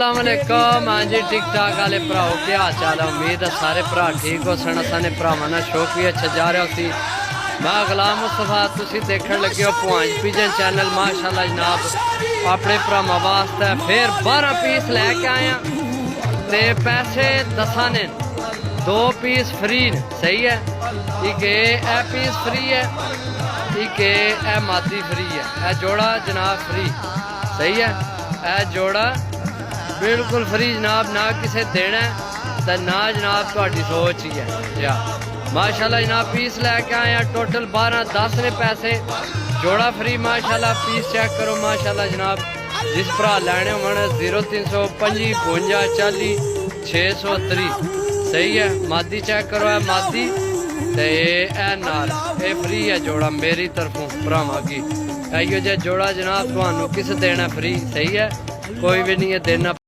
अस्सलामुअलैकुम। हाँ जी, टिक टाक वाले भराओ क्या हाल चाल है। उम्मीद है सारे भरा ठीक हो सन। असाने भरावां नाल शौक भी अच्छा जा रहा सी। मैं गुलाम मुस्तफा, तुसी देखण लगे हो पुआंज पिजन चैनल। माशाल्लाह जनाब अपने भरावां वास्ते फिर 12 पीस लैके आया ते पैसे 10 ने। 2 पीस फ्री ने, सही है। एक ए पीस फ्री है, एक ए मादी फ्री है। ए जोड़ा जनाब फ्री, सही है। ए जोड़ा बिल्कुल फ्री जनाब, ना किसे देना तो ना जनाब थोड़ी सोच ही है या माशाल्लाह। जनाब पीस लैके आए हैं टोटल 12, 10 ने पैसे, जोड़ा फ्री माशाल्लाह। पीस चेक करो माशाल्लाह जनाब। जिस भरा लैने होने 0325 52 40 630, सही है। मादी चेक करो, है मादी ते ए नाल ए फ्री है जोड़ा मेरी तरफों भरावां की। इहो जिहा जोड़ा जनाब तुहानू किस देना फ्री, सही है। कोई भी नहीं है देना।